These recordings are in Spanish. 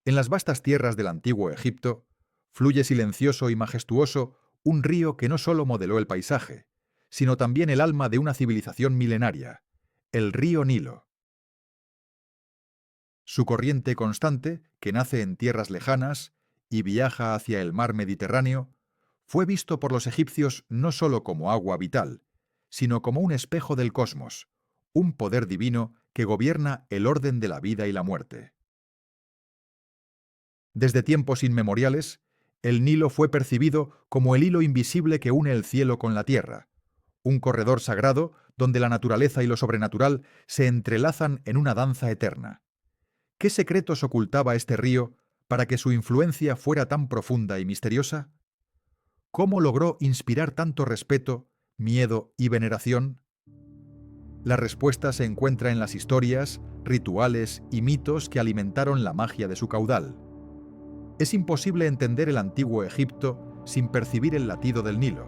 En las vastas tierras del antiguo Egipto, fluye silencioso y majestuoso un río que no solo modeló el paisaje, sino también el alma de una civilización milenaria, el río Nilo. Su corriente constante, que nace en tierras lejanas y viaja hacia el mar Mediterráneo, fue visto por los egipcios no solo como agua vital, sino como un espejo del cosmos, un poder divino que gobierna el orden de la vida y la muerte. Desde tiempos inmemoriales, el Nilo fue percibido como el hilo invisible que une el cielo con la tierra, un corredor sagrado donde la naturaleza y lo sobrenatural se entrelazan en una danza eterna. ¿Qué secretos ocultaba este río para que su influencia fuera tan profunda y misteriosa? ¿Cómo logró inspirar tanto respeto, miedo y veneración? La respuesta se encuentra en las historias, rituales y mitos que alimentaron la magia de su caudal. Es imposible entender el antiguo Egipto sin percibir el latido del Nilo,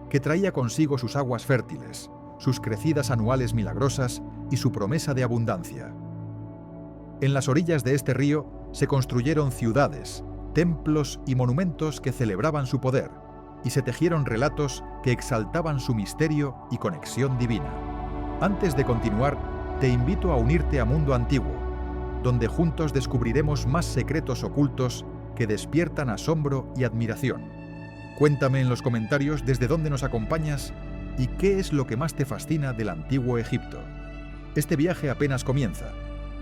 que traía consigo sus aguas fértiles, sus crecidas anuales milagrosas y su promesa de abundancia. En las orillas de este río se construyeron ciudades, templos y monumentos que celebraban su poder, y se tejieron relatos que exaltaban su misterio y conexión divina. Antes de continuar, te invito a unirte a Mundo Antiguo, donde juntos descubriremos más secretos ocultos que despiertan asombro y admiración. Cuéntame en los comentarios desde dónde nos acompañas y qué es lo que más te fascina del antiguo Egipto. Este viaje apenas comienza,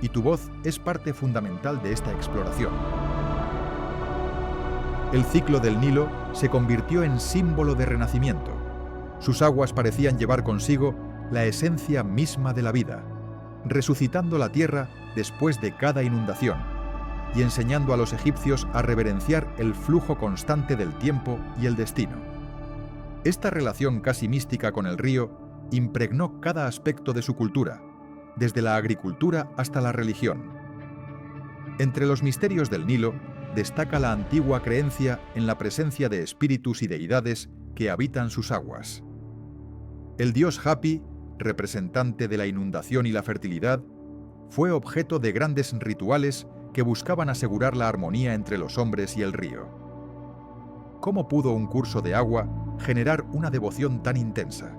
y tu voz es parte fundamental de esta exploración. El ciclo del Nilo se convirtió en símbolo de renacimiento. Sus aguas parecían llevar consigo la esencia misma de la vida, resucitando la tierra después de cada inundación y enseñando a los egipcios a reverenciar el flujo constante del tiempo y el destino. Esta relación casi mística con el río impregnó cada aspecto de su cultura, desde la agricultura hasta la religión. Entre los misterios del Nilo destaca la antigua creencia en la presencia de espíritus y deidades que habitan sus aguas. El dios Hapi, representante de la inundación y la fertilidad, fue objeto de grandes rituales que buscaban asegurar la armonía entre los hombres y el río. ¿Cómo pudo un curso de agua generar una devoción tan intensa?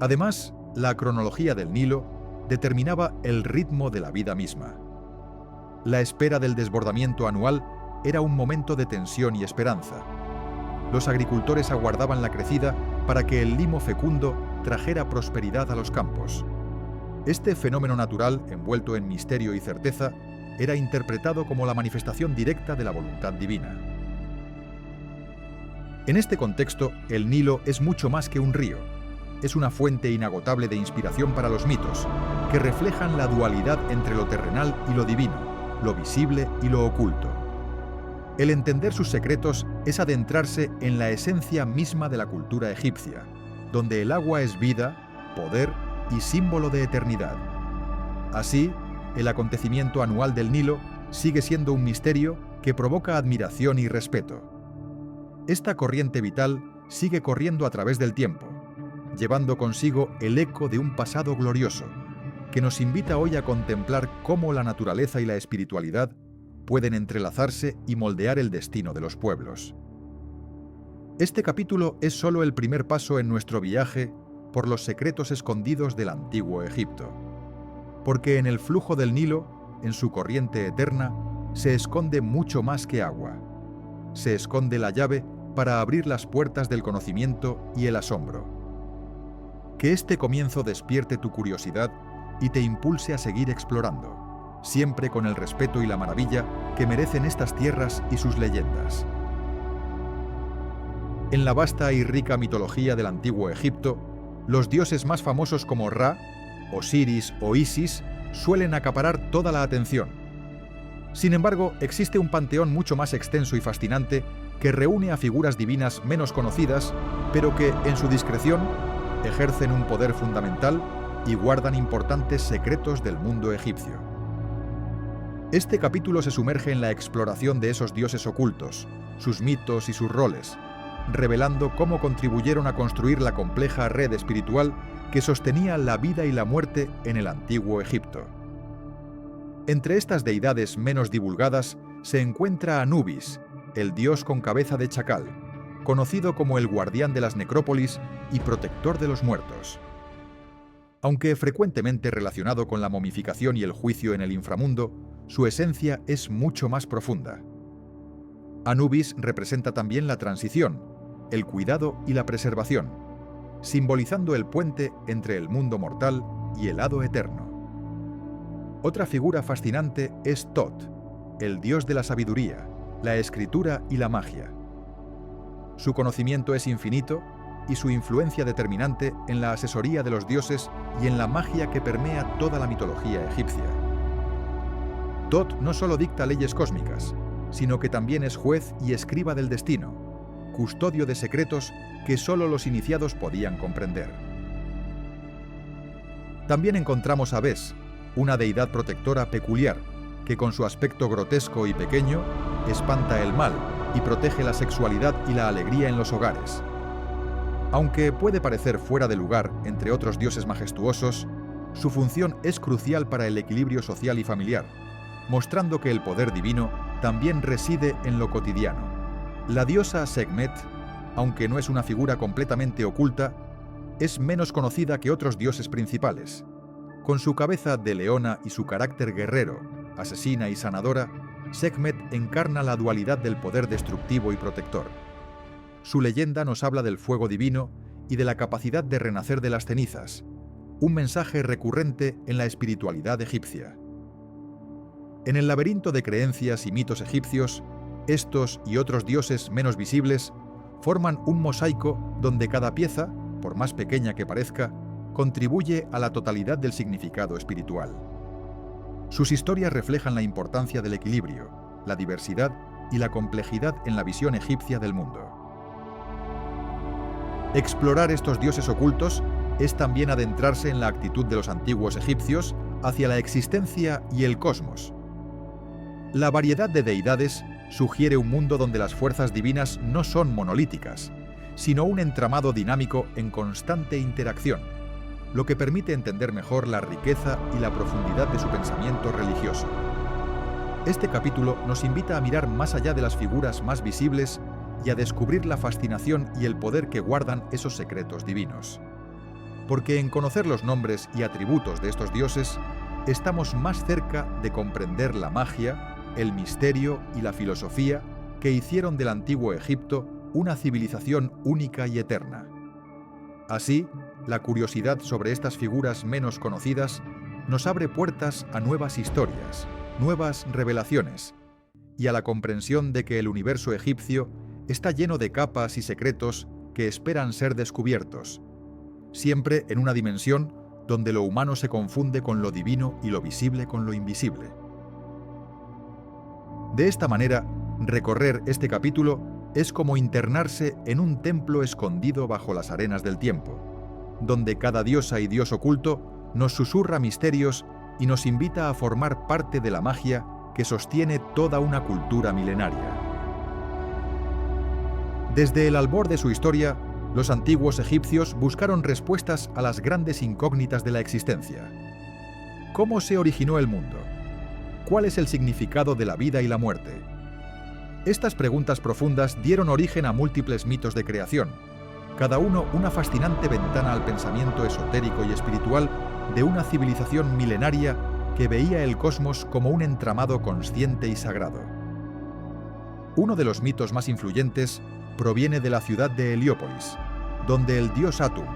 Además, la cronología del Nilo determinaba el ritmo de la vida misma. La espera del desbordamiento anual era un momento de tensión y esperanza. Los agricultores aguardaban la crecida para que el limo fecundo trajera prosperidad a los campos. Este fenómeno natural, envuelto en misterio y certeza, era interpretado como la manifestación directa de la voluntad divina. En este contexto, el Nilo es mucho más que un río. Es una fuente inagotable de inspiración para los mitos, que reflejan la dualidad entre lo terrenal y lo divino, lo visible y lo oculto. El entender sus secretos es adentrarse en la esencia misma de la cultura egipcia, donde el agua es vida, poder y símbolo de eternidad. Así, el acontecimiento anual del Nilo sigue siendo un misterio que provoca admiración y respeto. Esta corriente vital sigue corriendo a través del tiempo, llevando consigo el eco de un pasado glorioso, que nos invita hoy a contemplar cómo la naturaleza y la espiritualidad pueden entrelazarse y moldear el destino de los pueblos. Este capítulo es solo el primer paso en nuestro viaje por los secretos escondidos del antiguo Egipto. Porque en el flujo del Nilo, en su corriente eterna, se esconde mucho más que agua. Se esconde la llave para abrir las puertas del conocimiento y el asombro. Que este comienzo despierte tu curiosidad y te impulse a seguir explorando, siempre con el respeto y la maravilla que merecen estas tierras y sus leyendas. En la vasta y rica mitología del antiguo Egipto, los dioses más famosos como Ra, Osiris o Isis suelen acaparar toda la atención. Sin embargo, existe un panteón mucho más extenso y fascinante que reúne a figuras divinas menos conocidas, pero que, en su discreción, ejercen un poder fundamental y guardan importantes secretos del mundo egipcio. Este capítulo se sumerge en la exploración de esos dioses ocultos, sus mitos y sus roles, revelando cómo contribuyeron a construir la compleja red espiritual que sostenía la vida y la muerte en el antiguo Egipto. Entre estas deidades menos divulgadas se encuentra Anubis, el dios con cabeza de chacal, conocido como el guardián de las necrópolis y protector de los muertos. Aunque frecuentemente relacionado con la momificación y el juicio en el inframundo, su esencia es mucho más profunda. Anubis representa también la transición, el cuidado y la preservación, simbolizando el puente entre el mundo mortal y el hado eterno. Otra figura fascinante es Thoth, el dios de la sabiduría, la escritura y la magia. Su conocimiento es infinito y su influencia determinante en la asesoría de los dioses y en la magia que permea toda la mitología egipcia. Thoth no solo dicta leyes cósmicas, sino que también es juez y escriba del destino, custodio de secretos que solo los iniciados podían comprender. También encontramos a Bes, una deidad protectora peculiar, que con su aspecto grotesco y pequeño, espanta el mal y protege la sexualidad y la alegría en los hogares. Aunque puede parecer fuera de lugar entre otros dioses majestuosos, su función es crucial para el equilibrio social y familiar, mostrando que el poder divino también reside en lo cotidiano. La diosa Sekhmet, aunque no es una figura completamente oculta, es menos conocida que otros dioses principales. Con su cabeza de leona y su carácter guerrero, asesina y sanadora, Sekhmet encarna la dualidad del poder destructivo y protector. Su leyenda nos habla del fuego divino y de la capacidad de renacer de las cenizas, un mensaje recurrente en la espiritualidad egipcia. En el laberinto de creencias y mitos egipcios, estos y otros dioses menos visibles forman un mosaico donde cada pieza, por más pequeña que parezca, contribuye a la totalidad del significado espiritual. Sus historias reflejan la importancia del equilibrio, la diversidad y la complejidad en la visión egipcia del mundo. Explorar estos dioses ocultos es también adentrarse en la actitud de los antiguos egipcios hacia la existencia y el cosmos. La variedad de deidades sugiere un mundo donde las fuerzas divinas no son monolíticas, sino un entramado dinámico en constante interacción, lo que permite entender mejor la riqueza y la profundidad de su pensamiento religioso. Este capítulo nos invita a mirar más allá de las figuras más visibles y a descubrir la fascinación y el poder que guardan esos secretos divinos. Porque en conocer los nombres y atributos de estos dioses, estamos más cerca de comprender la magia, el misterio y la filosofía que hicieron del antiguo Egipto una civilización única y eterna. Así, la curiosidad sobre estas figuras menos conocidas nos abre puertas a nuevas historias, nuevas revelaciones, y a la comprensión de que el universo egipcio está lleno de capas y secretos que esperan ser descubiertos, siempre en una dimensión donde lo humano se confunde con lo divino y lo visible con lo invisible. De esta manera, recorrer este capítulo es como internarse en un templo escondido bajo las arenas del tiempo, donde cada diosa y dios oculto nos susurra misterios y nos invita a formar parte de la magia que sostiene toda una cultura milenaria. Desde el albor de su historia, los antiguos egipcios buscaron respuestas a las grandes incógnitas de la existencia. ¿Cómo se originó el mundo? ¿Cuál es el significado de la vida y la muerte? Estas preguntas profundas dieron origen a múltiples mitos de creación, cada uno una fascinante ventana al pensamiento esotérico y espiritual de una civilización milenaria que veía el cosmos como un entramado consciente y sagrado. Uno de los mitos más influyentes proviene de la ciudad de Heliópolis, donde el dios Atum,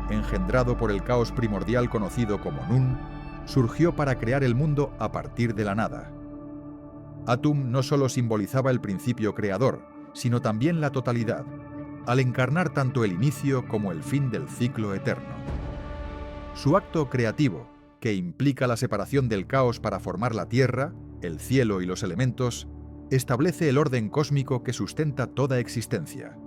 engendrado por el caos primordial conocido como Nun, surgió para crear el mundo a partir de la nada. Atum no solo simbolizaba el principio creador, sino también la totalidad, al encarnar tanto el inicio como el fin del ciclo eterno. Su acto creativo, que implica la separación del caos para formar la tierra, el cielo y los elementos, establece el orden cósmico que sustenta toda existencia.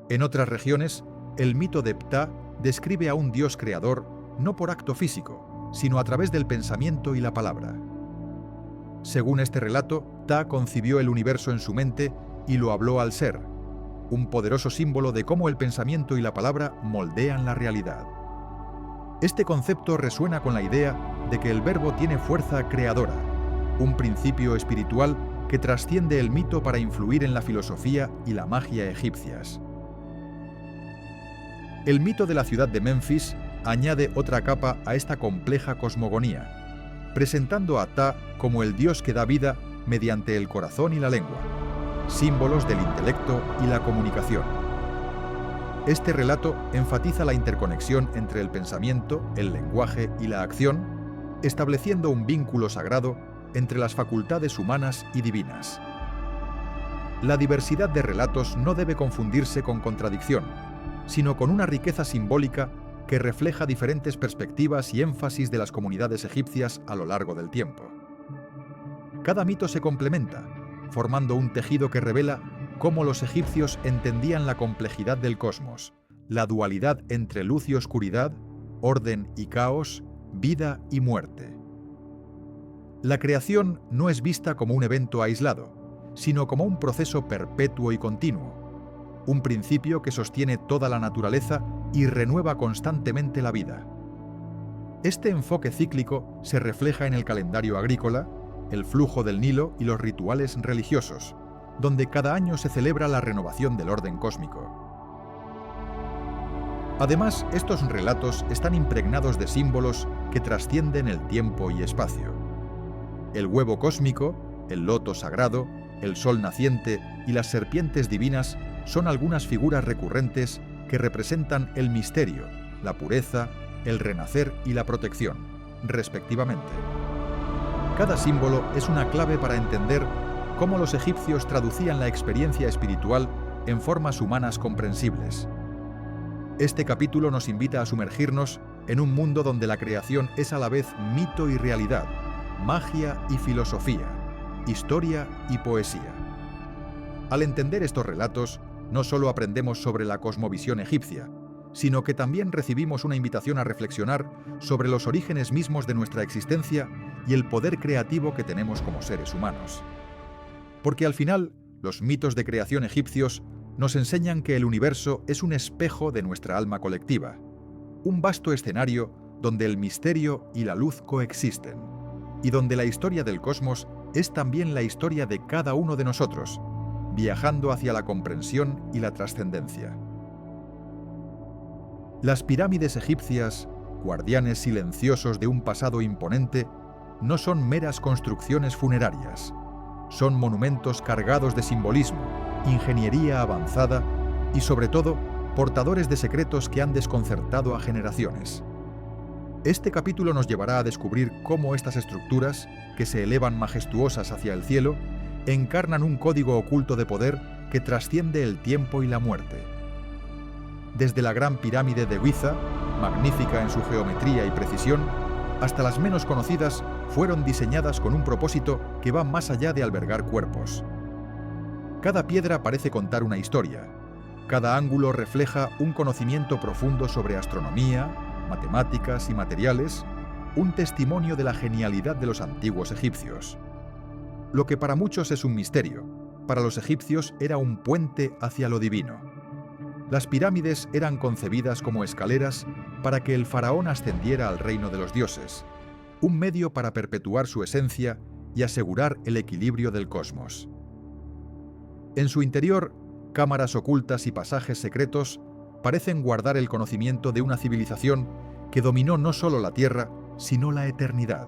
En otras regiones, el mito de Ptah describe a un dios creador no por acto físico, sino a través del pensamiento y la palabra. Según este relato, Ptah concibió el universo en su mente y lo habló al ser, un poderoso símbolo de cómo el pensamiento y la palabra moldean la realidad. Este concepto resuena con la idea de que el verbo tiene fuerza creadora, un principio espiritual que trasciende el mito para influir en la filosofía y la magia egipcias. El mito de la ciudad de Menfis añade otra capa a esta compleja cosmogonía, presentando a Ptah como el dios que da vida mediante el corazón y la lengua, símbolos del intelecto y la comunicación. Este relato enfatiza la interconexión entre el pensamiento, el lenguaje y la acción, estableciendo un vínculo sagrado entre las facultades humanas y divinas. La diversidad de relatos no debe confundirse con contradicción, sino con una riqueza simbólica que refleja diferentes perspectivas y énfasis de las comunidades egipcias a lo largo del tiempo. Cada mito se complementa, formando un tejido que revela cómo los egipcios entendían la complejidad del cosmos, la dualidad entre luz y oscuridad, orden y caos, vida y muerte. La creación no es vista como un evento aislado, sino como un proceso perpetuo y continuo, un principio que sostiene toda la naturaleza y renueva constantemente la vida. Este enfoque cíclico se refleja en el calendario agrícola, el flujo del Nilo y los rituales religiosos, donde cada año se celebra la renovación del orden cósmico. Además, estos relatos están impregnados de símbolos que trascienden el tiempo y espacio. El huevo cósmico, el loto sagrado, el sol naciente y las serpientes divinas son algunas figuras recurrentes que representan el misterio, la pureza, el renacer y la protección, respectivamente. Cada símbolo es una clave para entender cómo los egipcios traducían la experiencia espiritual en formas humanas comprensibles. Este capítulo nos invita a sumergirnos en un mundo donde la creación es a la vez mito y realidad, magia y filosofía, historia y poesía. Al entender estos relatos, no solo aprendemos sobre la cosmovisión egipcia, sino que también recibimos una invitación a reflexionar sobre los orígenes mismos de nuestra existencia y el poder creativo que tenemos como seres humanos. Porque al final, los mitos de creación egipcios nos enseñan que el universo es un espejo de nuestra alma colectiva, un vasto escenario donde el misterio y la luz coexisten, y donde la historia del cosmos es también la historia de cada uno de nosotros, viajando hacia la comprensión y la trascendencia. Las pirámides egipcias, guardianes silenciosos de un pasado imponente, no son meras construcciones funerarias. Son monumentos cargados de simbolismo, ingeniería avanzada y, sobre todo, portadores de secretos que han desconcertado a generaciones. Este capítulo nos llevará a descubrir cómo estas estructuras, que se elevan majestuosas hacia el cielo, encarnan un código oculto de poder que trasciende el tiempo y la muerte. Desde la Gran Pirámide de Giza, magnífica en su geometría y precisión, hasta las menos conocidas, fueron diseñadas con un propósito que va más allá de albergar cuerpos. Cada piedra parece contar una historia. Cada ángulo refleja un conocimiento profundo sobre astronomía, matemáticas y materiales, un testimonio de la genialidad de los antiguos egipcios. Lo que para muchos es un misterio, para los egipcios era un puente hacia lo divino. Las pirámides eran concebidas como escaleras para que el faraón ascendiera al reino de los dioses, un medio para perpetuar su esencia y asegurar el equilibrio del cosmos. En su interior, cámaras ocultas y pasajes secretos parecen guardar el conocimiento de una civilización que dominó no solo la Tierra, sino la eternidad.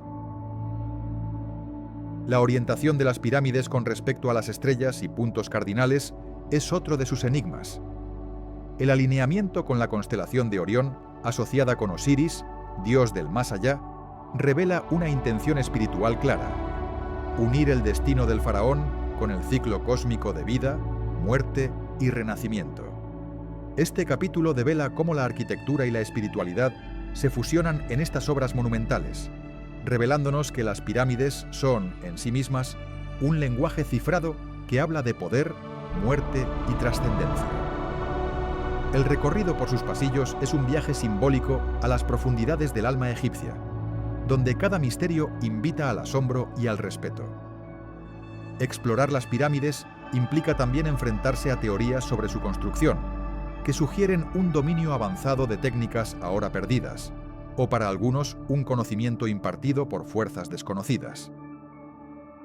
La orientación de las pirámides con respecto a las estrellas y puntos cardinales es otro de sus enigmas. El alineamiento con la constelación de Orión, asociada con Osiris, dios del más allá, revela una intención espiritual clara: unir el destino del faraón con el ciclo cósmico de vida, muerte y renacimiento. Este capítulo devela cómo la arquitectura y la espiritualidad se fusionan en estas obras monumentales, revelándonos que las pirámides son, en sí mismas, un lenguaje cifrado que habla de poder, muerte y trascendencia. El recorrido por sus pasillos es un viaje simbólico a las profundidades del alma egipcia, donde cada misterio invita al asombro y al respeto. Explorar las pirámides implica también enfrentarse a teorías sobre su construcción, que sugieren un dominio avanzado de técnicas ahora perdidas, o para algunos un conocimiento impartido por fuerzas desconocidas.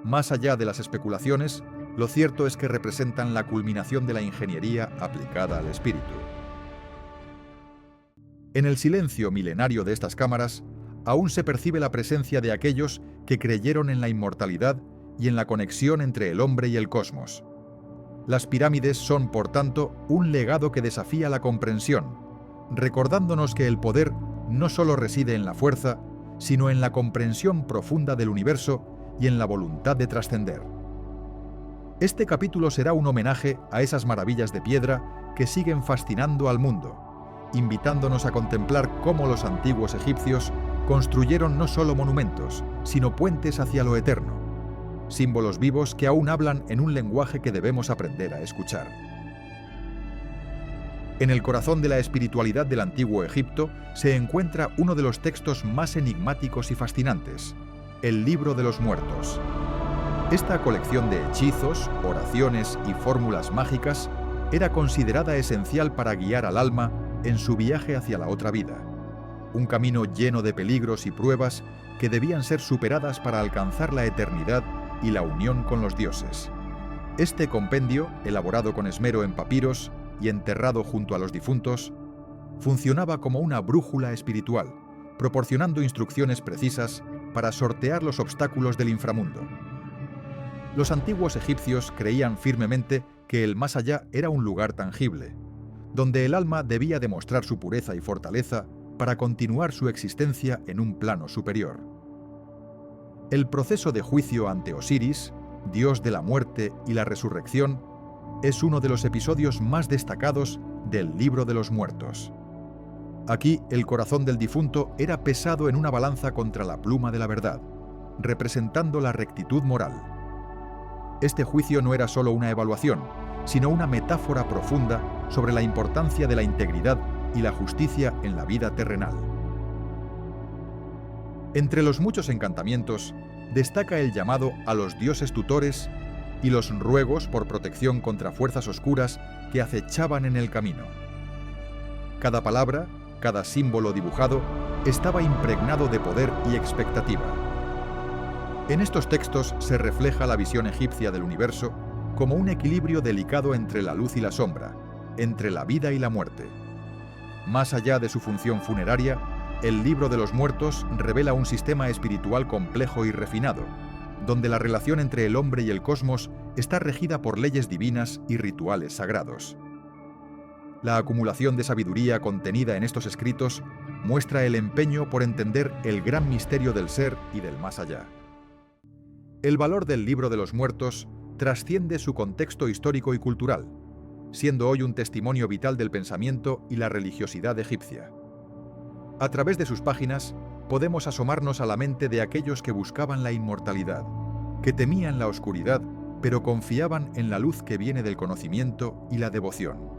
Más allá de las especulaciones, lo cierto es que representan la culminación de la ingeniería aplicada al espíritu. En el silencio milenario de estas cámaras, aún se percibe la presencia de aquellos que creyeron en la inmortalidad y en la conexión entre el hombre y el cosmos. Las pirámides son, por tanto, un legado que desafía la comprensión, recordándonos que el poder no solo reside en la fuerza, sino en la comprensión profunda del universo y en la voluntad de trascender. Este capítulo será un homenaje a esas maravillas de piedra que siguen fascinando al mundo, invitándonos a contemplar cómo los antiguos egipcios construyeron no solo monumentos, sino puentes hacia lo eterno, símbolos vivos que aún hablan en un lenguaje que debemos aprender a escuchar. En el corazón de la espiritualidad del antiguo Egipto se encuentra uno de los textos más enigmáticos y fascinantes, el Libro de los Muertos. Esta colección de hechizos, oraciones y fórmulas mágicas era considerada esencial para guiar al alma en su viaje hacia la otra vida, un camino lleno de peligros y pruebas que debían ser superadas para alcanzar la eternidad y la unión con los dioses. Este compendio, elaborado con esmero en papiros y enterrado junto a los difuntos, funcionaba como una brújula espiritual, proporcionando instrucciones precisas para sortear los obstáculos del inframundo. Los antiguos egipcios creían firmemente que el más allá era un lugar tangible, donde el alma debía demostrar su pureza y fortaleza para continuar su existencia en un plano superior. El proceso de juicio ante Osiris, dios de la muerte y la resurrección, es uno de los episodios más destacados del Libro de los Muertos. Aquí, el corazón del difunto era pesado en una balanza contra la pluma de la verdad, representando la rectitud moral. Este juicio no era solo una evaluación, sino una metáfora profunda sobre la importancia de la integridad y la justicia en la vida terrenal. Entre los muchos encantamientos, destaca el llamado a los dioses tutores y los ruegos por protección contra fuerzas oscuras que acechaban en el camino. Cada palabra, cada símbolo dibujado, estaba impregnado de poder y expectativa. En estos textos se refleja la visión egipcia del universo como un equilibrio delicado entre la luz y la sombra, entre la vida y la muerte. Más allá de su función funeraria, el Libro de los Muertos revela un sistema espiritual complejo y refinado, donde la relación entre el hombre y el cosmos está regida por leyes divinas y rituales sagrados. La acumulación de sabiduría contenida en estos escritos muestra el empeño por entender el gran misterio del ser y del más allá. El valor del Libro de los Muertos trasciende su contexto histórico y cultural, siendo hoy un testimonio vital del pensamiento y la religiosidad egipcia. A través de sus páginas, podemos asomarnos a la mente de aquellos que buscaban la inmortalidad, que temían la oscuridad, pero confiaban en la luz que viene del conocimiento y la devoción.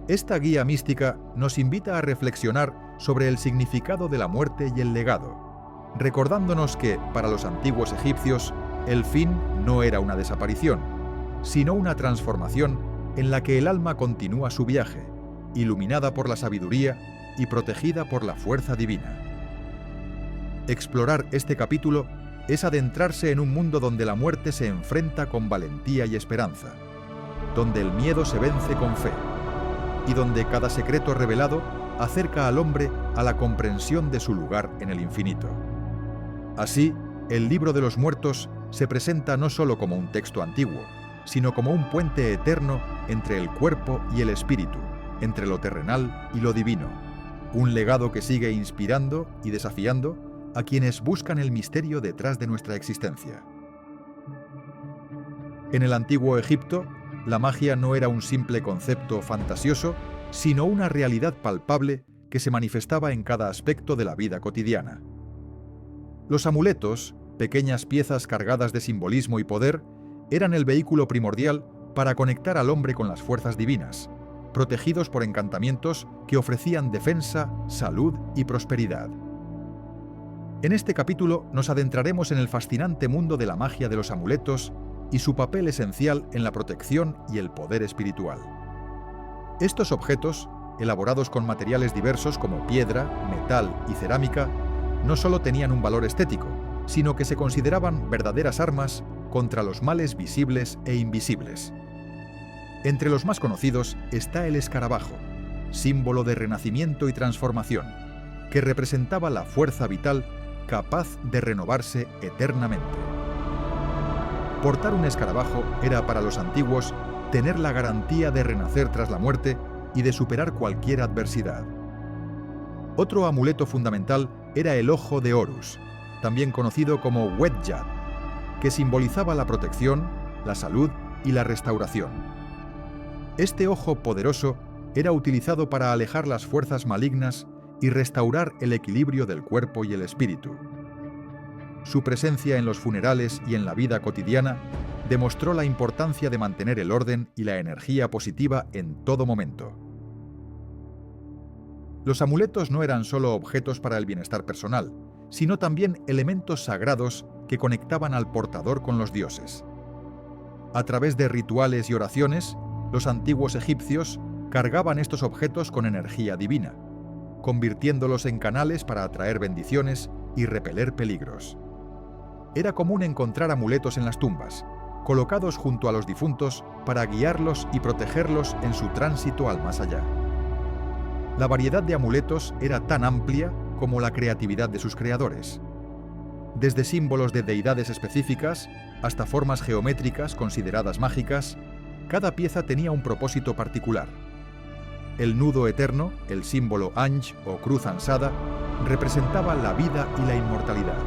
Esta guía mística nos invita a reflexionar sobre el significado de la muerte y el legado, recordándonos que, para los antiguos egipcios, el fin no era una desaparición, sino una transformación en la que el alma continúa su viaje, iluminada por la sabiduría y protegida por la fuerza divina. Explorar este capítulo es adentrarse en un mundo donde la muerte se enfrenta con valentía y esperanza, donde el miedo se vence con fe, y donde cada secreto revelado acerca al hombre a la comprensión de su lugar en el infinito. Así, el Libro de los Muertos se presenta no solo como un texto antiguo, sino como un puente eterno entre el cuerpo y el espíritu, entre lo terrenal y lo divino, un legado que sigue inspirando y desafiando a quienes buscan el misterio detrás de nuestra existencia. En el antiguo Egipto, la magia no era un simple concepto fantasioso, sino una realidad palpable que se manifestaba en cada aspecto de la vida cotidiana. Los amuletos, pequeñas piezas cargadas de simbolismo y poder, eran el vehículo primordial para conectar al hombre con las fuerzas divinas, protegidos por encantamientos que ofrecían defensa, salud y prosperidad. En este capítulo nos adentraremos en el fascinante mundo de la magia de los amuletos y su papel esencial en la protección y el poder espiritual. Estos objetos, elaborados con materiales diversos como piedra, metal y cerámica, no solo tenían un valor estético, sino que se consideraban verdaderas armas contra los males visibles e invisibles. Entre los más conocidos está el escarabajo, símbolo de renacimiento y transformación, que representaba la fuerza vital capaz de renovarse eternamente. Portar un escarabajo era para los antiguos tener la garantía de renacer tras la muerte y de superar cualquier adversidad. Otro amuleto fundamental era el ojo de Horus, también conocido como Wedjat, que simbolizaba la protección, la salud y la restauración. Este ojo poderoso era utilizado para alejar las fuerzas malignas y restaurar el equilibrio del cuerpo y el espíritu. Su presencia en los funerales y en la vida cotidiana demostró la importancia de mantener el orden y la energía positiva en todo momento. Los amuletos no eran solo objetos para el bienestar personal, sino también elementos sagrados que conectaban al portador con los dioses. A través de rituales y oraciones, los antiguos egipcios cargaban estos objetos con energía divina, convirtiéndolos en canales para atraer bendiciones y repeler peligros. Era común encontrar amuletos en las tumbas, colocados junto a los difuntos para guiarlos y protegerlos en su tránsito al más allá. La variedad de amuletos era tan amplia como la creatividad de sus creadores. Desde símbolos de deidades específicas hasta formas geométricas consideradas mágicas, cada pieza tenía un propósito particular. El nudo eterno, el símbolo Anj o cruz ansada, representaba la vida y la inmortalidad.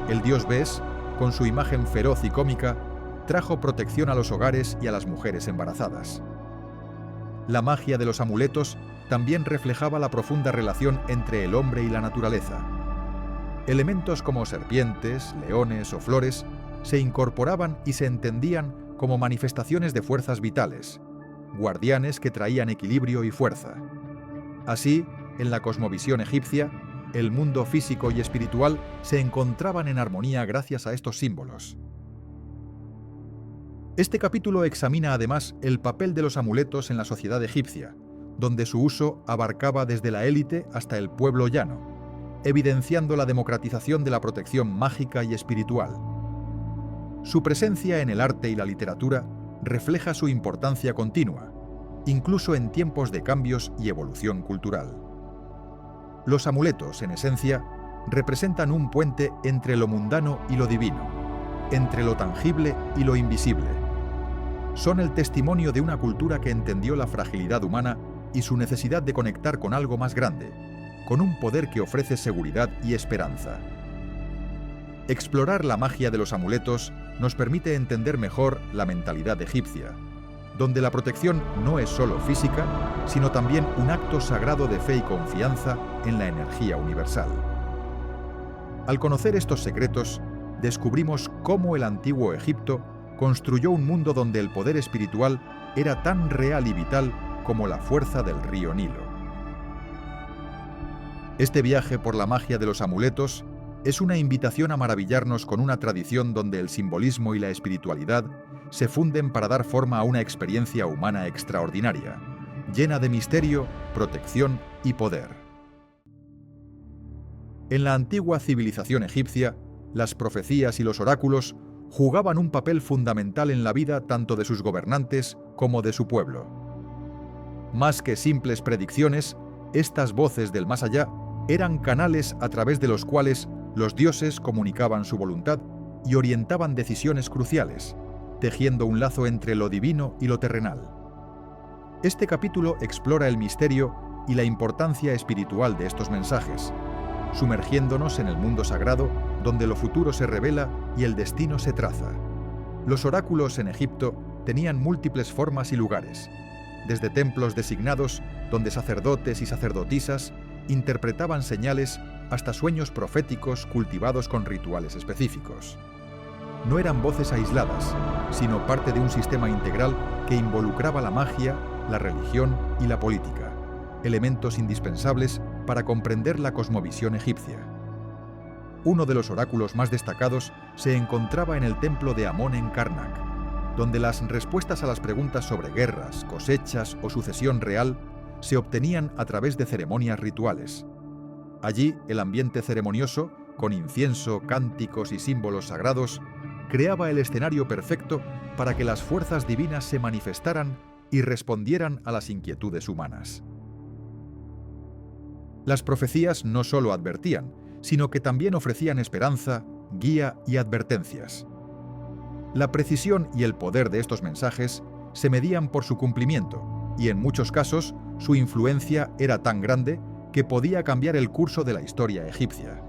El dios Bes, con su imagen feroz y cómica, trajo protección a los hogares y a las mujeres embarazadas. La magia de los amuletos también reflejaba la profunda relación entre el hombre y la naturaleza. Elementos como serpientes, leones o flores se incorporaban y se entendían como manifestaciones de fuerzas vitales, guardianes que traían equilibrio y fuerza. Así, en la cosmovisión egipcia, el mundo físico y espiritual se encontraban en armonía gracias a estos símbolos. Este capítulo examina además el papel de los amuletos en la sociedad egipcia, donde su uso abarcaba desde la élite hasta el pueblo llano, evidenciando la democratización de la protección mágica y espiritual. Su presencia en el arte y la literatura refleja su importancia continua, incluso en tiempos de cambios y evolución cultural. Los amuletos, en esencia, representan un puente entre lo mundano y lo divino, entre lo tangible y lo invisible. Son el testimonio de una cultura que entendió la fragilidad humana y su necesidad de conectar con algo más grande, con un poder que ofrece seguridad y esperanza. Explorar la magia de los amuletos nos permite entender mejor la mentalidad egipcia, donde la protección no es solo física, sino también un acto sagrado de fe y confianza en la energía universal. Al conocer estos secretos, descubrimos cómo el antiguo Egipto construyó un mundo donde el poder espiritual era tan real y vital como la fuerza del río Nilo. Este viaje por la magia de los amuletos es una invitación a maravillarnos con una tradición donde el simbolismo y la espiritualidad se funden para dar forma a una experiencia humana extraordinaria, llena de misterio, protección y poder. En la antigua civilización egipcia, las profecías y los oráculos jugaban un papel fundamental en la vida tanto de sus gobernantes como de su pueblo. Más que simples predicciones, estas voces del más allá eran canales a través de los cuales los dioses comunicaban su voluntad y orientaban decisiones cruciales, tejiendo un lazo entre lo divino y lo terrenal. Este capítulo explora el misterio y la importancia espiritual de estos mensajes, sumergiéndonos en el mundo sagrado donde lo futuro se revela y el destino se traza. Los oráculos en Egipto tenían múltiples formas y lugares, desde templos designados donde sacerdotes y sacerdotisas interpretaban señales hasta sueños proféticos cultivados con rituales específicos. No eran voces aisladas, sino parte de un sistema integral que involucraba la magia, la religión y la política, elementos indispensables para comprender la cosmovisión egipcia. Uno de los oráculos más destacados se encontraba en el templo de Amón en Karnak, donde las respuestas a las preguntas sobre guerras, cosechas o sucesión real se obtenían a través de ceremonias rituales. Allí, el ambiente ceremonioso con incienso, cánticos y símbolos sagrados, creaba el escenario perfecto para que las fuerzas divinas se manifestaran y respondieran a las inquietudes humanas. Las profecías no solo advertían, sino que también ofrecían esperanza, guía y advertencias. La precisión y el poder de estos mensajes se medían por su cumplimiento, y en muchos casos su influencia era tan grande que podía cambiar el curso de la historia egipcia.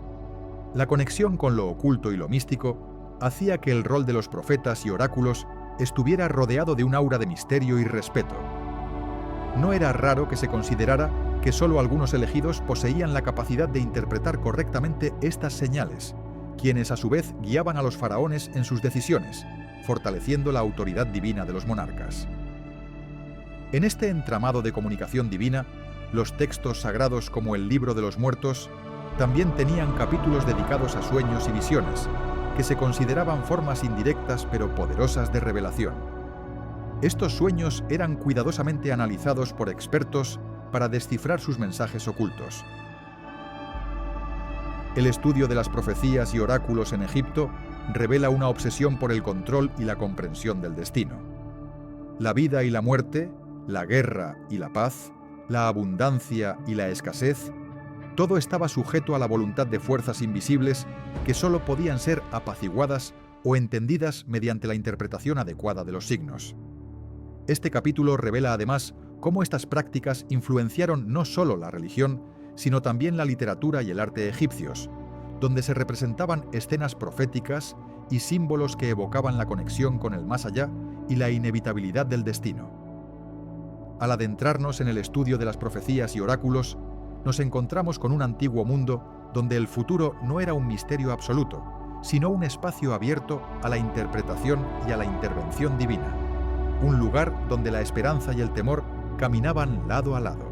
La conexión con lo oculto y lo místico hacía que el rol de los profetas y oráculos estuviera rodeado de un aura de misterio y respeto. No era raro que se considerara que solo algunos elegidos poseían la capacidad de interpretar correctamente estas señales, quienes a su vez guiaban a los faraones en sus decisiones, fortaleciendo la autoridad divina de los monarcas. En este entramado de comunicación divina, los textos sagrados como el Libro de los Muertos también tenían capítulos dedicados a sueños y visiones, que se consideraban formas indirectas pero poderosas de revelación. Estos sueños eran cuidadosamente analizados por expertos para descifrar sus mensajes ocultos. El estudio de las profecías y oráculos en Egipto revela una obsesión por el control y la comprensión del destino. La vida y la muerte, la guerra y la paz, la abundancia y la escasez, todo estaba sujeto a la voluntad de fuerzas invisibles que solo podían ser apaciguadas o entendidas mediante la interpretación adecuada de los signos. Este capítulo revela además cómo estas prácticas influenciaron no solo la religión, sino también la literatura y el arte egipcios, donde se representaban escenas proféticas y símbolos que evocaban la conexión con el más allá y la inevitabilidad del destino. Al adentrarnos en el estudio de las profecías y oráculos, nos encontramos con un antiguo mundo donde el futuro no era un misterio absoluto, sino un espacio abierto a la interpretación y a la intervención divina, un lugar donde la esperanza y el temor caminaban lado a lado.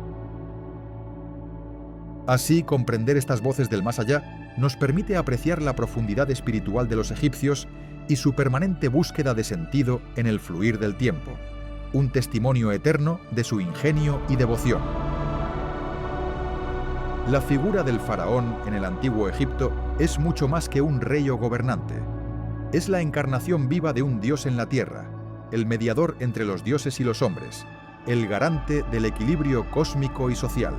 Así, comprender estas voces del más allá nos permite apreciar la profundidad espiritual de los egipcios y su permanente búsqueda de sentido en el fluir del tiempo, un testimonio eterno de su ingenio y devoción. La figura del faraón en el antiguo Egipto es mucho más que un rey o gobernante. Es la encarnación viva de un dios en la tierra, el mediador entre los dioses y los hombres, el garante del equilibrio cósmico y social.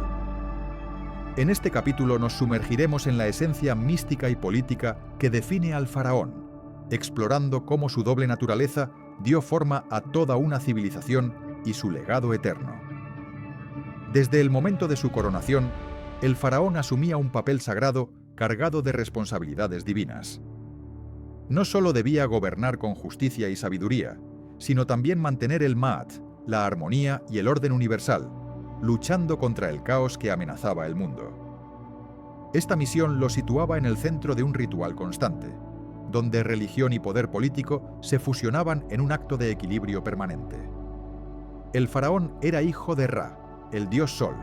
En este capítulo nos sumergiremos en la esencia mística y política que define al faraón, explorando cómo su doble naturaleza dio forma a toda una civilización y su legado eterno. Desde el momento de su coronación, el faraón asumía un papel sagrado cargado de responsabilidades divinas. No solo debía gobernar con justicia y sabiduría, sino también mantener el Ma'at, la armonía y el orden universal, luchando contra el caos que amenazaba el mundo. Esta misión lo situaba en el centro de un ritual constante, donde religión y poder político se fusionaban en un acto de equilibrio permanente. El faraón era hijo de Ra, el dios Sol,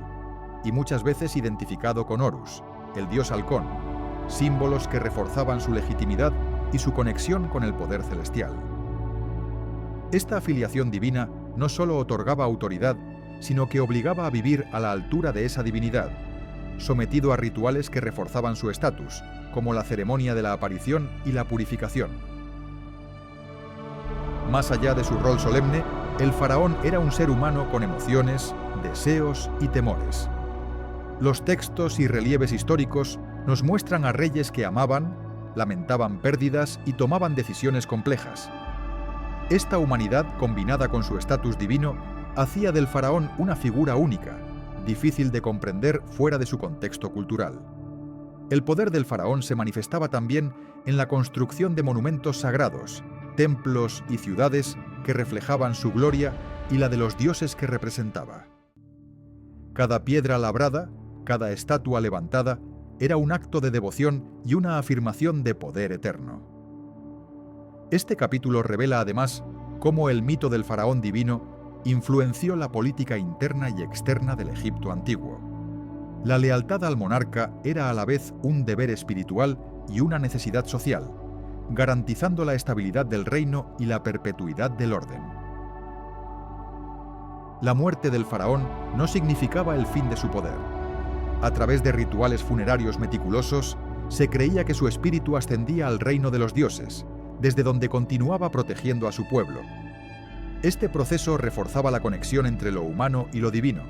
y muchas veces identificado con Horus, el dios halcón, símbolos que reforzaban su legitimidad y su conexión con el poder celestial. Esta afiliación divina no solo otorgaba autoridad, sino que obligaba a vivir a la altura de esa divinidad, sometido a rituales que reforzaban su estatus, como la ceremonia de la aparición y la purificación. Más allá de su rol solemne, el faraón era un ser humano con emociones, deseos y temores. Los textos y relieves históricos nos muestran a reyes que amaban, lamentaban pérdidas y tomaban decisiones complejas. Esta humanidad, combinada con su estatus divino, hacía del faraón una figura única, difícil de comprender fuera de su contexto cultural. El poder del faraón se manifestaba también en la construcción de monumentos sagrados, templos y ciudades que reflejaban su gloria y la de los dioses que representaba. Cada piedra labrada, cada estatua levantada, era un acto de devoción y una afirmación de poder eterno. Este capítulo revela además cómo el mito del faraón divino influenció la política interna y externa del Egipto antiguo. La lealtad al monarca era a la vez un deber espiritual y una necesidad social, garantizando la estabilidad del reino y la perpetuidad del orden. La muerte del faraón no significaba el fin de su poder. A través de rituales funerarios meticulosos, Se creía que su espíritu ascendía al reino de los dioses, desde donde continuaba protegiendo a su pueblo. Este proceso reforzaba la conexión entre lo humano y lo divino,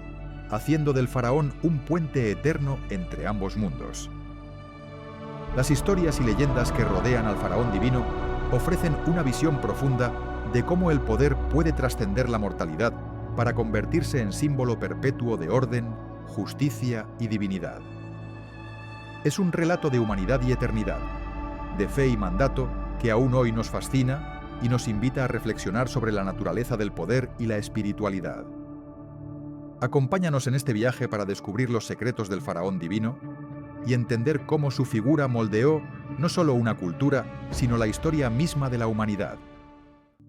haciendo del faraón un puente eterno entre ambos mundos. Las historias y leyendas que rodean al faraón divino ofrecen una visión profunda de cómo el poder puede trascender la mortalidad para convertirse en símbolo perpetuo de orden, justicia y divinidad. Es un relato de humanidad y eternidad, de fe y mandato que aún hoy nos fascina y nos invita a reflexionar sobre la naturaleza del poder y la espiritualidad. Acompáñanos en este viaje para descubrir los secretos del faraón divino y entender cómo su figura moldeó no solo una cultura, sino la historia misma de la humanidad.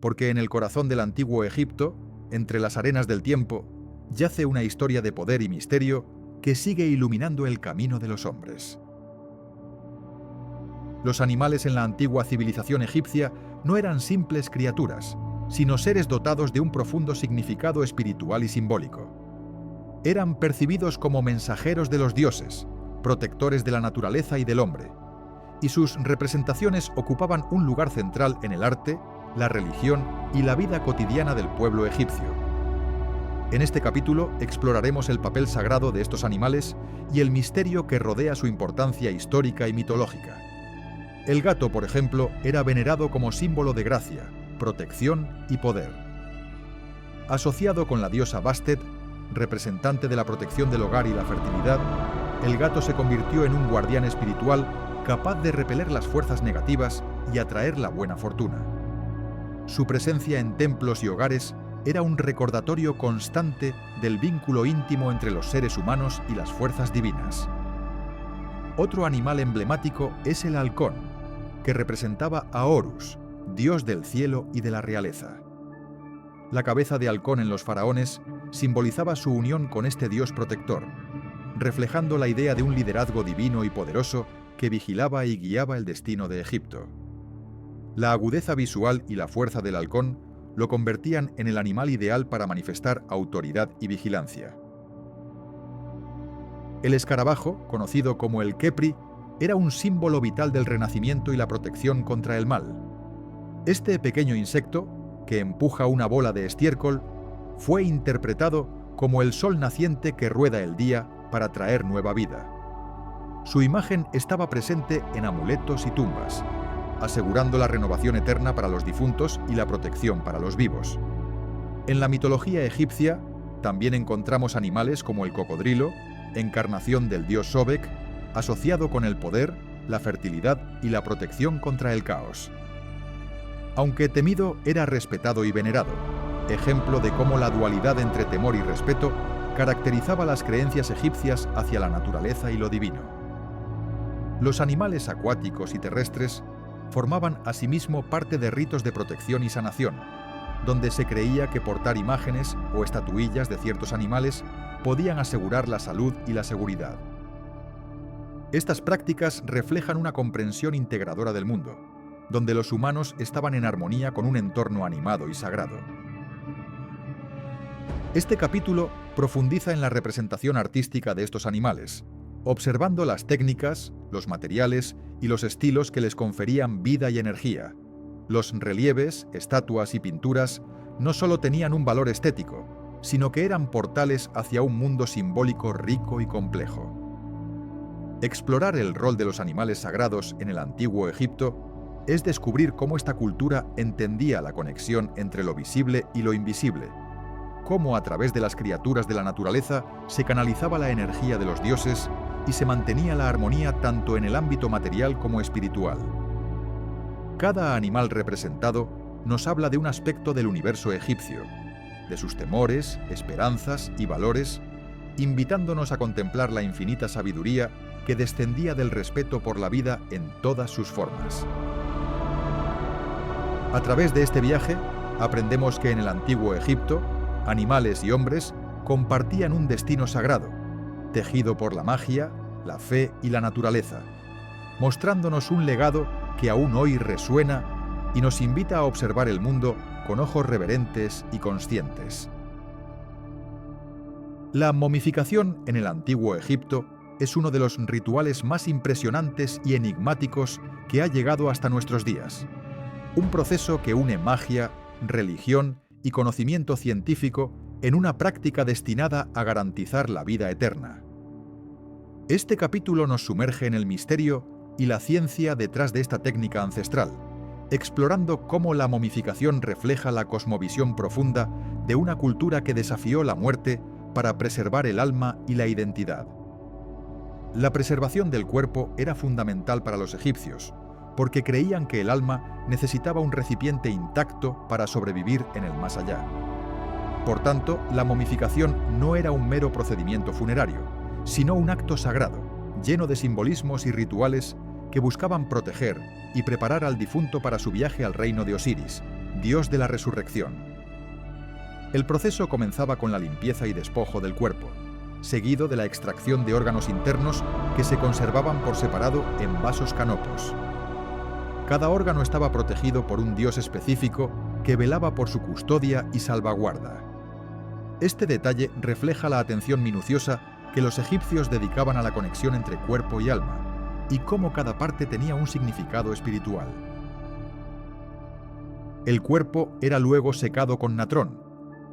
Porque en el corazón del antiguo Egipto, entre las arenas del tiempo, yace una historia de poder y misterio que sigue iluminando el camino de los hombres. Los animales en la antigua civilización egipcia no eran simples criaturas, sino seres dotados de un profundo significado espiritual y simbólico. Eran percibidos como mensajeros de los dioses, protectores de la naturaleza y del hombre, y sus representaciones ocupaban un lugar central en el arte, la religión y la vida cotidiana del pueblo egipcio. En este capítulo exploraremos el papel sagrado de estos animales y el misterio que rodea su importancia histórica y mitológica. El gato, por ejemplo, era venerado como símbolo de gracia, protección y poder. Asociado con la diosa Bastet, representante de la protección del hogar y la fertilidad, el gato se convirtió en un guardián espiritual capaz de repeler las fuerzas negativas y atraer la buena fortuna. Su presencia en templos y hogares era un recordatorio constante del vínculo íntimo entre los seres humanos y las fuerzas divinas. Otro animal emblemático es el halcón, que representaba a Horus, dios del cielo y de la realeza. La cabeza de halcón en los faraones simbolizaba su unión con este dios protector, reflejando la idea de un liderazgo divino y poderoso que vigilaba y guiaba el destino de Egipto. La agudeza visual y la fuerza del halcón lo convertían en el animal ideal para manifestar autoridad y vigilancia. El escarabajo, conocido como el Khepri, era un símbolo vital del renacimiento y la protección contra el mal. Este pequeño insecto, que empuja una bola de estiércol, fue interpretado como el sol naciente que rueda el día para traer nueva vida. Su imagen estaba presente en amuletos y tumbas, asegurando la renovación eterna para los difuntos y la protección para los vivos. En la mitología egipcia también encontramos animales como el cocodrilo, encarnación del dios Sobek, asociado con el poder, la fertilidad y la protección contra el caos. Aunque temido, era respetado y venerado, ejemplo de cómo la dualidad entre temor y respeto caracterizaba las creencias egipcias hacia la naturaleza y lo divino. Los animales acuáticos y terrestres formaban asimismo parte de ritos de protección y sanación, donde se creía que portar imágenes o estatuillas de ciertos animales podían asegurar la salud y la seguridad. Estas prácticas reflejan una comprensión integradora del mundo, donde los humanos estaban en armonía con un entorno animado y sagrado. Este capítulo profundiza en la representación artística de estos animales, observando las técnicas, los materiales y los estilos que les conferían vida y energía. Los relieves, estatuas y pinturas no solo tenían un valor estético, sino que eran portales hacia un mundo simbólico rico y complejo. Explorar el rol de los animales sagrados en el antiguo Egipto es descubrir cómo esta cultura entendía la conexión entre lo visible y lo invisible, cómo a través de las criaturas de la naturaleza se canalizaba la energía de los dioses y se mantenía la armonía tanto en el ámbito material como espiritual. Cada animal representado nos habla de un aspecto del universo egipcio, de sus temores, esperanzas y valores, invitándonos a contemplar la infinita sabiduría que descendía del respeto por la vida en todas sus formas. A través de este viaje, aprendemos que en el antiguo Egipto, animales y hombres compartían un destino sagrado, tejido por la magia, la fe y la naturaleza, mostrándonos un legado que aún hoy resuena y nos invita a observar el mundo con ojos reverentes y conscientes. La momificación en el antiguo Egipto es uno de los rituales más impresionantes y enigmáticos que ha llegado hasta nuestros días. Un proceso que une magia, religión y conocimiento científico en una práctica destinada a garantizar la vida eterna. Este capítulo nos sumerge en el misterio y la ciencia detrás de esta técnica ancestral, explorando cómo la momificación refleja la cosmovisión profunda de una cultura que desafió la muerte para preservar el alma y la identidad. La preservación del cuerpo era fundamental para los egipcios, porque creían que el alma necesitaba un recipiente intacto para sobrevivir en el más allá. Por tanto, la momificación no era un mero procedimiento funerario, sino un acto sagrado, lleno de simbolismos y rituales que buscaban proteger y preparar al difunto para su viaje al reino de Osiris, dios de la resurrección. El proceso comenzaba con la limpieza y despojo del cuerpo, seguido de la extracción de órganos internos que se conservaban por separado en vasos canopos. Cada órgano estaba protegido por un dios específico que velaba por su custodia y salvaguarda. Este detalle refleja la atención minuciosa que los egipcios dedicaban a la conexión entre cuerpo y alma, y cómo cada parte tenía un significado espiritual. El cuerpo era luego secado con natrón,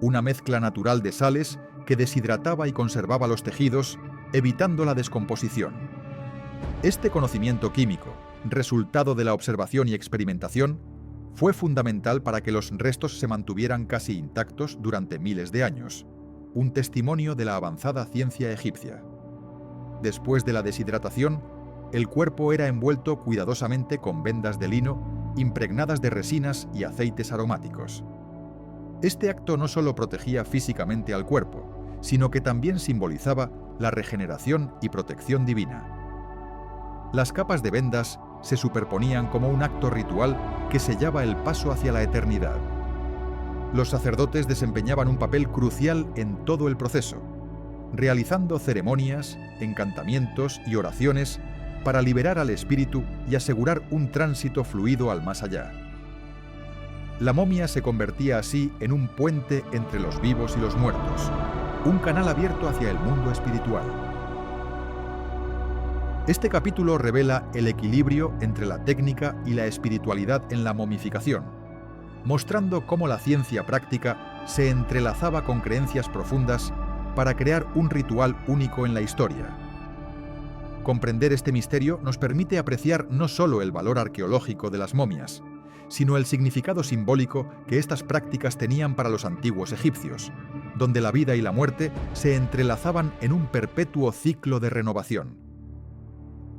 una mezcla natural de sales que deshidrataba y conservaba los tejidos, evitando la descomposición. Este conocimiento químico, resultado de la observación y experimentación, fue fundamental para que los restos se mantuvieran casi intactos durante miles de años, un testimonio de la avanzada ciencia egipcia. Después de la deshidratación, el cuerpo era envuelto cuidadosamente con vendas de lino impregnadas de resinas y aceites aromáticos. Este acto no solo protegía físicamente al cuerpo, sino que también simbolizaba la regeneración y protección divina. Las capas de vendas se superponían como un acto ritual que sellaba el paso hacia la eternidad. Los sacerdotes desempeñaban un papel crucial en todo el proceso, realizando ceremonias, encantamientos y oraciones para liberar al espíritu y asegurar un tránsito fluido al más allá. La momia se convertía así en un puente entre los vivos y los muertos, un canal abierto hacia el mundo espiritual. Este capítulo revela el equilibrio entre la técnica y la espiritualidad en la momificación, mostrando cómo la ciencia práctica se entrelazaba con creencias profundas para crear un ritual único en la historia. Comprender este misterio nos permite apreciar no solo el valor arqueológico de las momias, sino el significado simbólico que estas prácticas tenían para los antiguos egipcios, donde la vida y la muerte se entrelazaban en un perpetuo ciclo de renovación.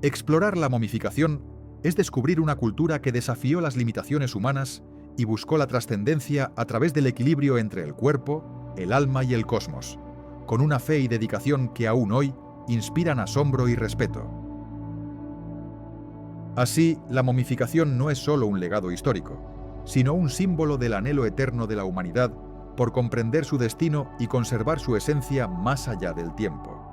Explorar la momificación es descubrir una cultura que desafió las limitaciones humanas y buscó la trascendencia a través del equilibrio entre el cuerpo, el alma y el cosmos, con una fe y dedicación que aún hoy inspiran asombro y respeto. Así, la momificación no es solo un legado histórico, sino un símbolo del anhelo eterno de la humanidad por comprender su destino y conservar su esencia más allá del tiempo.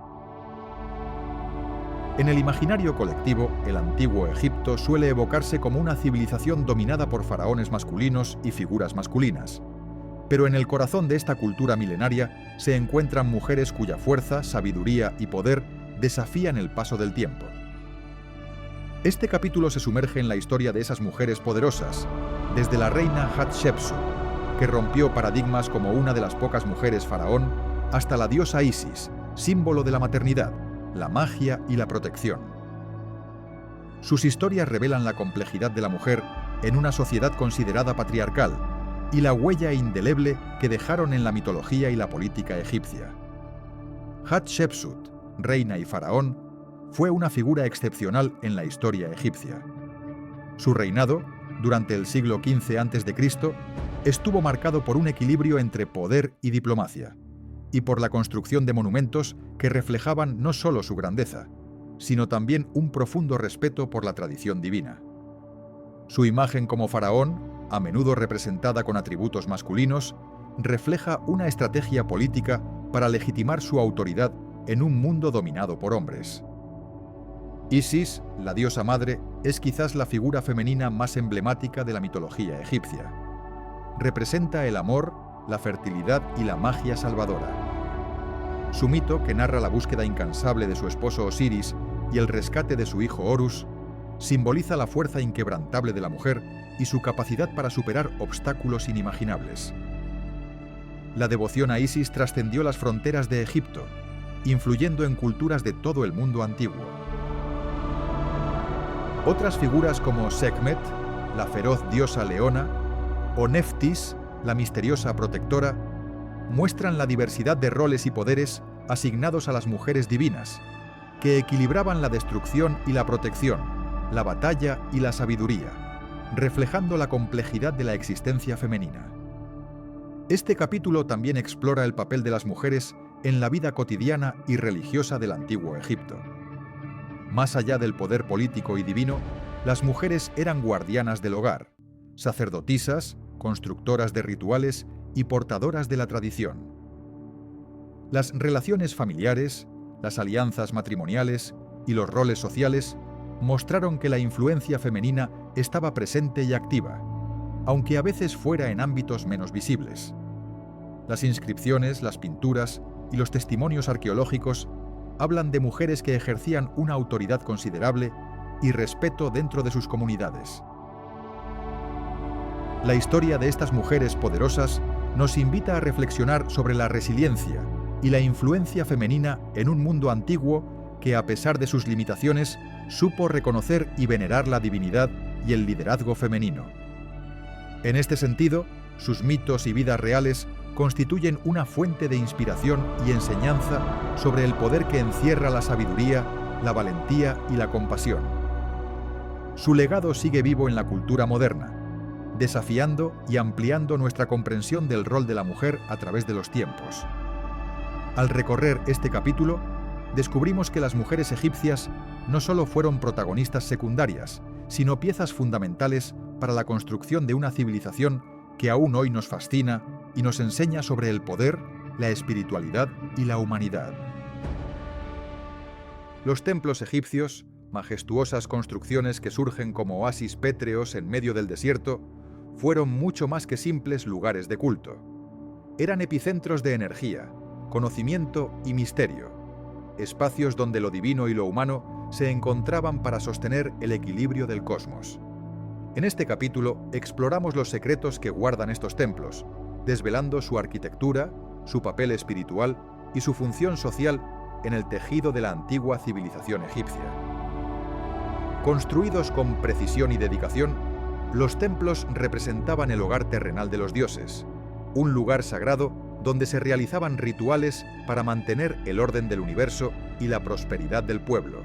En el imaginario colectivo, el antiguo Egipto suele evocarse como una civilización dominada por faraones masculinos y figuras masculinas. Pero en el corazón de esta cultura milenaria se encuentran mujeres cuya fuerza, sabiduría y poder desafían el paso del tiempo. Este capítulo se sumerge en la historia de esas mujeres poderosas, desde la reina Hatshepsut, que rompió paradigmas como una de las pocas mujeres faraón, hasta la diosa Isis, símbolo de la maternidad, la magia y la protección. Sus historias revelan la complejidad de la mujer en una sociedad considerada patriarcal y la huella indeleble que dejaron en la mitología y la política egipcia. Hatshepsut, reina y faraón, fue una figura excepcional en la historia egipcia. Su reinado, durante el siglo XV a.C., estuvo marcado por un equilibrio entre poder y diplomacia, y por la construcción de monumentos que reflejaban no solo su grandeza, sino también un profundo respeto por la tradición divina. Su imagen como faraón, a menudo representada con atributos masculinos, refleja una estrategia política para legitimar su autoridad en un mundo dominado por hombres. Isis, la diosa madre, es quizás la figura femenina más emblemática de la mitología egipcia. Representa el amor, la fertilidad y la magia salvadora. Su mito, que narra la búsqueda incansable de su esposo Osiris y el rescate de su hijo Horus, simboliza la fuerza inquebrantable de la mujer y su capacidad para superar obstáculos inimaginables. La devoción a Isis trascendió las fronteras de Egipto, influyendo en culturas de todo el mundo antiguo. Otras figuras como Sekhmet, la feroz diosa leona, o Neftis, la misteriosa protectora, muestran la diversidad de roles y poderes asignados a las mujeres divinas, que equilibraban la destrucción y la protección, la batalla y la sabiduría, reflejando la complejidad de la existencia femenina. Este capítulo también explora el papel de las mujeres en la vida cotidiana y religiosa del antiguo Egipto. Más allá del poder político y divino, las mujeres eran guardianas del hogar, sacerdotisas, constructoras de rituales y portadoras de la tradición. Las relaciones familiares, las alianzas matrimoniales y los roles sociales mostraron que la influencia femenina estaba presente y activa, aunque a veces fuera en ámbitos menos visibles. Las inscripciones, las pinturas y los testimonios arqueológicos hablan de mujeres que ejercían una autoridad considerable y respeto dentro de sus comunidades. La historia de estas mujeres poderosas nos invita a reflexionar sobre la resiliencia y la influencia femenina en un mundo antiguo que, a pesar de sus limitaciones, supo reconocer y venerar la divinidad y el liderazgo femenino. En este sentido, sus mitos y vidas reales constituyen una fuente de inspiración y enseñanza sobre el poder que encierra la sabiduría, la valentía y la compasión. Su legado sigue vivo en la cultura moderna, desafiando y ampliando nuestra comprensión del rol de la mujer a través de los tiempos. Al recorrer este capítulo, descubrimos que las mujeres egipcias no solo fueron protagonistas secundarias, sino piezas fundamentales para la construcción de una civilización que aún hoy nos fascina y nos enseña sobre el poder, la espiritualidad y la humanidad. Los templos egipcios, majestuosas construcciones que surgen como oasis pétreos en medio del desierto, fueron mucho más que simples lugares de culto. Eran epicentros de energía, conocimiento y misterio, espacios donde lo divino y lo humano se encontraban para sostener el equilibrio del cosmos. En este capítulo exploramos los secretos que guardan estos templos, desvelando su arquitectura, su papel espiritual y su función social en el tejido de la antigua civilización egipcia. Construidos con precisión y dedicación, los templos representaban el hogar terrenal de los dioses, un lugar sagrado donde se realizaban rituales para mantener el orden del universo y la prosperidad del pueblo.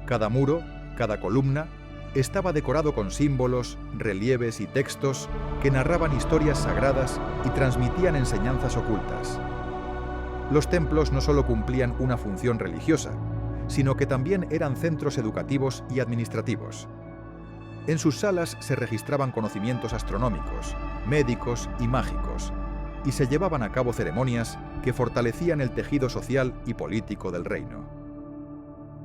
Cada muro, cada columna, estaba decorado con símbolos, relieves y textos que narraban historias sagradas y transmitían enseñanzas ocultas. Los templos no solo cumplían una función religiosa, sino que también eran centros educativos y administrativos. En sus salas se registraban conocimientos astronómicos, médicos y mágicos, y se llevaban a cabo ceremonias que fortalecían el tejido social y político del reino.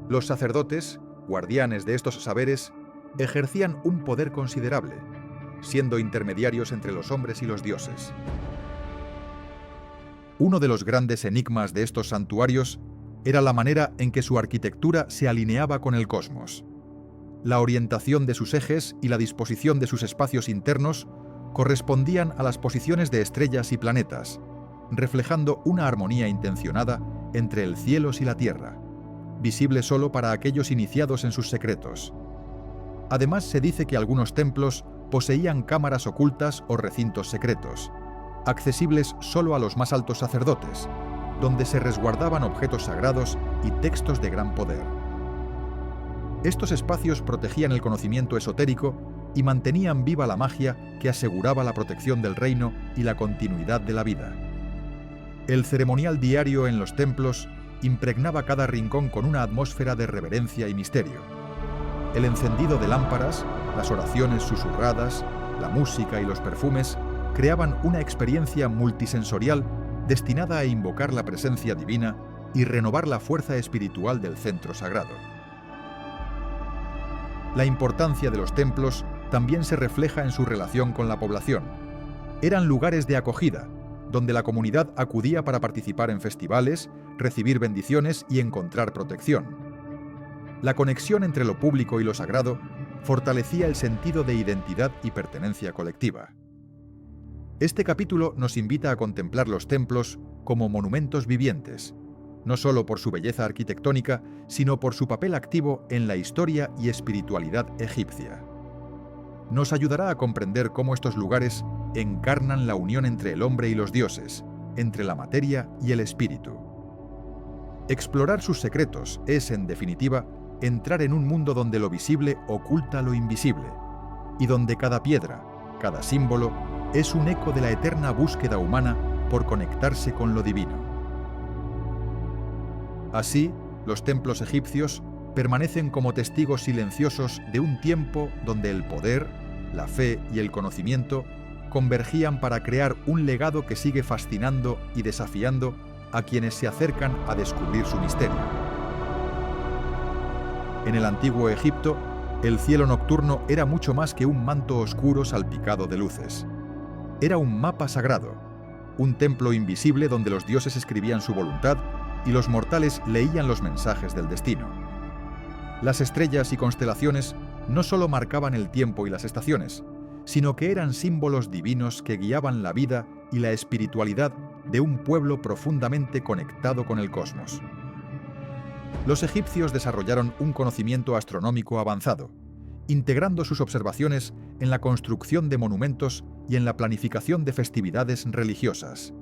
Los sacerdotes, guardianes de estos saberes, ejercían un poder considerable, siendo intermediarios entre los hombres y los dioses. Uno de los grandes enigmas de estos santuarios era la manera en que su arquitectura se alineaba con el cosmos. La orientación de sus ejes y la disposición de sus espacios internos correspondían a las posiciones de estrellas y planetas, reflejando una armonía intencionada entre el cielo y la tierra, visible solo para aquellos iniciados en sus secretos. Además, se dice que algunos templos poseían cámaras ocultas o recintos secretos, accesibles solo a los más altos sacerdotes, donde se resguardaban objetos sagrados y textos de gran poder. Estos espacios protegían el conocimiento esotérico y mantenían viva la magia que aseguraba la protección del reino y la continuidad de la vida. El ceremonial diario en los templos impregnaba cada rincón con una atmósfera de reverencia y misterio. El encendido de lámparas, las oraciones susurradas, la música y los perfumes creaban una experiencia multisensorial destinada a invocar la presencia divina y renovar la fuerza espiritual del centro sagrado. La importancia de los templos también se refleja en su relación con la población. Eran lugares de acogida, donde la comunidad acudía para participar en festivales, recibir bendiciones y encontrar protección. La conexión entre lo público y lo sagrado fortalecía el sentido de identidad y pertenencia colectiva. Este capítulo nos invita a contemplar los templos como monumentos vivientes, no solo por su belleza arquitectónica, sino por su papel activo en la historia y espiritualidad egipcia. Nos ayudará a comprender cómo estos lugares encarnan la unión entre el hombre y los dioses, entre la materia y el espíritu. Explorar sus secretos es, en definitiva, entrar en un mundo donde lo visible oculta lo invisible, y donde cada piedra, cada símbolo, es un eco de la eterna búsqueda humana por conectarse con lo divino. Así, los templos egipcios permanecen como testigos silenciosos de un tiempo donde el poder, la fe y el conocimiento convergían para crear un legado que sigue fascinando y desafiando a quienes se acercan a descubrir su misterio. En el antiguo Egipto, el cielo nocturno era mucho más que un manto oscuro salpicado de luces. Era un mapa sagrado, un templo invisible donde los dioses escribían su voluntad y los mortales leían los mensajes del destino. Las estrellas y constelaciones no solo marcaban el tiempo y las estaciones, sino que eran símbolos divinos que guiaban la vida y la espiritualidad de un pueblo profundamente conectado con el cosmos. Los egipcios desarrollaron un conocimiento astronómico avanzado, integrando sus observaciones en la construcción de monumentos y en la planificación de festividades religiosas.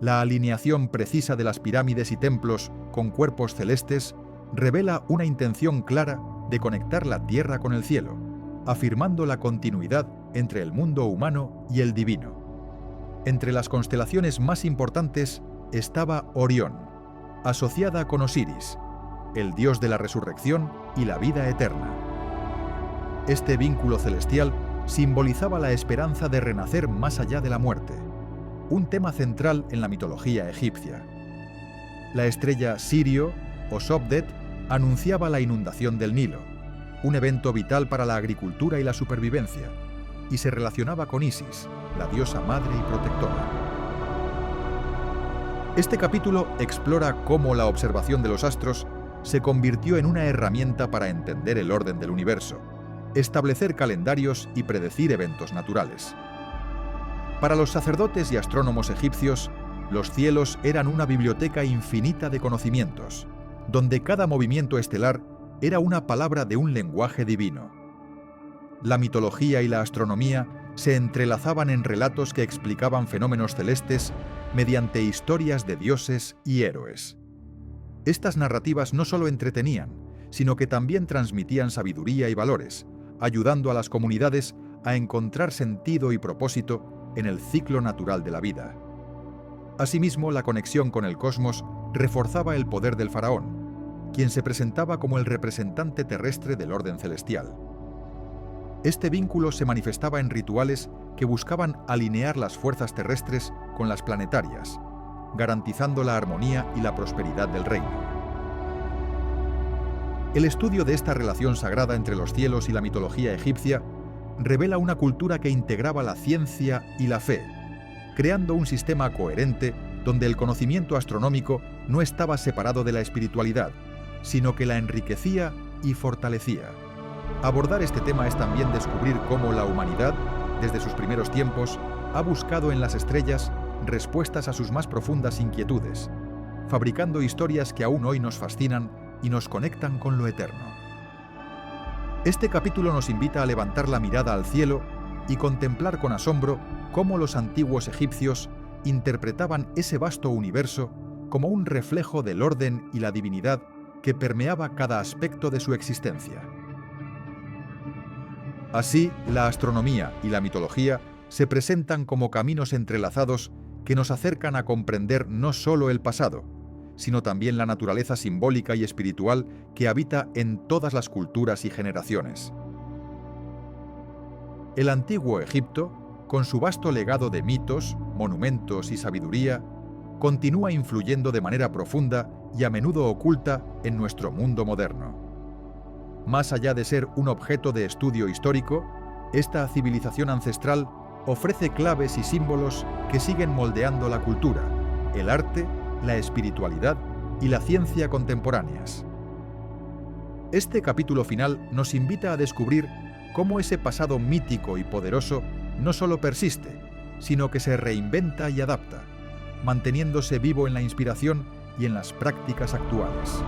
La alineación precisa de las pirámides y templos con cuerpos celestes revela una intención clara de conectar la tierra con el cielo, afirmando la continuidad entre el mundo humano y el divino. Entre las constelaciones más importantes estaba Orión, asociada con Osiris, el dios de la resurrección y la vida eterna. Este vínculo celestial simbolizaba la esperanza de renacer más allá de la muerte, un tema central en la mitología egipcia. La estrella Sirio, o Sobdet, anunciaba la inundación del Nilo, un evento vital para la agricultura y la supervivencia, y se relacionaba con Isis, la diosa madre y protectora. Este capítulo explora cómo la observación de los astros se convirtió en una herramienta para entender el orden del universo, establecer calendarios y predecir eventos naturales. Para los sacerdotes y astrónomos egipcios, los cielos eran una biblioteca infinita de conocimientos, donde cada movimiento estelar era una palabra de un lenguaje divino. La mitología y la astronomía se entrelazaban en relatos que explicaban fenómenos celestes mediante historias de dioses y héroes. Estas narrativas no solo entretenían, sino que también transmitían sabiduría y valores, ayudando a las comunidades a encontrar sentido y propósito en el ciclo natural de la vida. Asimismo, la conexión con el cosmos reforzaba el poder del faraón, quien se presentaba como el representante terrestre del orden celestial. Este vínculo se manifestaba en rituales que buscaban alinear las fuerzas terrestres con las planetarias, garantizando la armonía y la prosperidad del reino. El estudio de esta relación sagrada entre los cielos y la mitología egipcia revela una cultura que integraba la ciencia y la fe, creando un sistema coherente donde el conocimiento astronómico no estaba separado de la espiritualidad, sino que la enriquecía y fortalecía. Abordar este tema es también descubrir cómo la humanidad, desde sus primeros tiempos, ha buscado en las estrellas respuestas a sus más profundas inquietudes, fabricando historias que aún hoy nos fascinan y nos conectan con lo eterno. Este capítulo nos invita a levantar la mirada al cielo y contemplar con asombro cómo los antiguos egipcios interpretaban ese vasto universo como un reflejo del orden y la divinidad que permeaba cada aspecto de su existencia. Así, la astronomía y la mitología se presentan como caminos entrelazados que nos acercan a comprender no solo el pasado, sino también la naturaleza simbólica y espiritual que habita en todas las culturas y generaciones. El antiguo Egipto, con su vasto legado de mitos, monumentos y sabiduría, continúa influyendo de manera profunda y a menudo oculta en nuestro mundo moderno. Más allá de ser un objeto de estudio histórico, esta civilización ancestral ofrece claves y símbolos que siguen moldeando la cultura, el arte, la espiritualidad y la ciencia contemporáneas. Este capítulo final nos invita a descubrir cómo ese pasado mítico y poderoso no solo persiste, sino que se reinventa y adapta, manteniéndose vivo en la inspiración y en las prácticas actuales.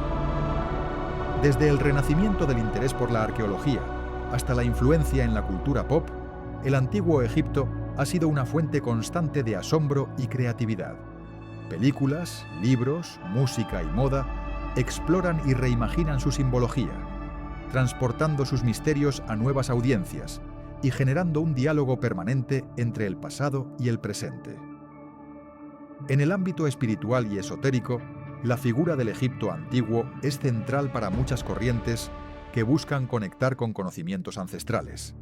Desde el renacimiento del interés por la arqueología hasta la influencia en la cultura pop, el antiguo Egipto ha sido una fuente constante de asombro y creatividad. Películas, libros, música y moda exploran y reimaginan su simbología, transportando sus misterios a nuevas audiencias y generando un diálogo permanente entre el pasado y el presente. En el ámbito espiritual y esotérico, la figura del Egipto antiguo es central para muchas corrientes que buscan conectar con conocimientos ancestrales.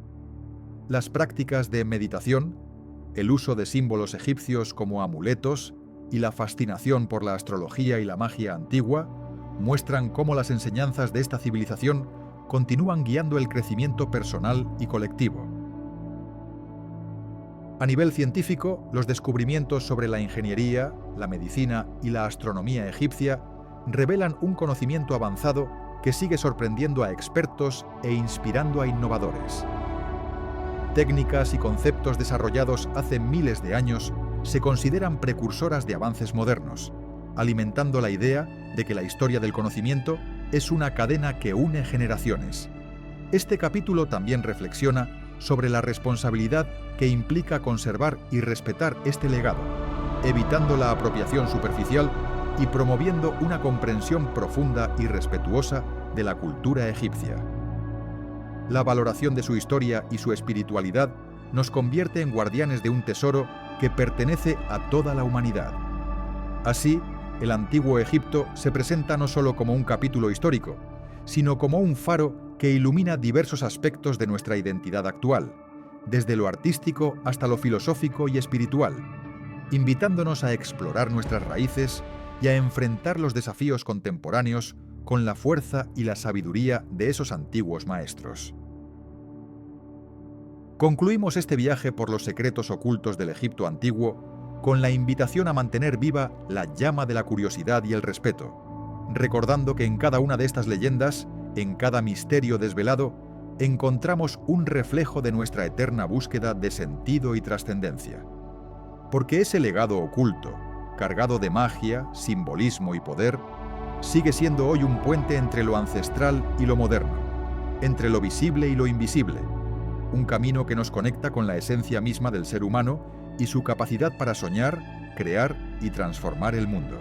Las prácticas de meditación, el uso de símbolos egipcios como amuletos y la fascinación por la astrología y la magia antigua muestran cómo las enseñanzas de esta civilización continúan guiando el crecimiento personal y colectivo. A nivel científico, los descubrimientos sobre la ingeniería, la medicina y la astronomía egipcia revelan un conocimiento avanzado que sigue sorprendiendo a expertos e inspirando a innovadores. Técnicas y conceptos desarrollados hace miles de años se consideran precursoras de avances modernos, alimentando la idea de que la historia del conocimiento es una cadena que une generaciones. Este capítulo también reflexiona sobre la responsabilidad que implica conservar y respetar este legado, evitando la apropiación superficial y promoviendo una comprensión profunda y respetuosa de la cultura egipcia. La valoración de su historia y su espiritualidad nos convierte en guardianes de un tesoro que pertenece a toda la humanidad. Así, el antiguo Egipto se presenta no solo como un capítulo histórico, sino como un faro que ilumina diversos aspectos de nuestra identidad actual, desde lo artístico hasta lo filosófico y espiritual, invitándonos a explorar nuestras raíces y a enfrentar los desafíos contemporáneos con la fuerza y la sabiduría de esos antiguos maestros. Concluimos este viaje por los secretos ocultos del Egipto antiguo con la invitación a mantener viva la llama de la curiosidad y el respeto, recordando que en cada una de estas leyendas, en cada misterio desvelado, encontramos un reflejo de nuestra eterna búsqueda de sentido y trascendencia. Porque ese legado oculto, cargado de magia, simbolismo y poder, sigue siendo hoy un puente entre lo ancestral y lo moderno, entre lo visible y lo invisible, un camino que nos conecta con la esencia misma del ser humano y su capacidad para soñar, crear y transformar el mundo.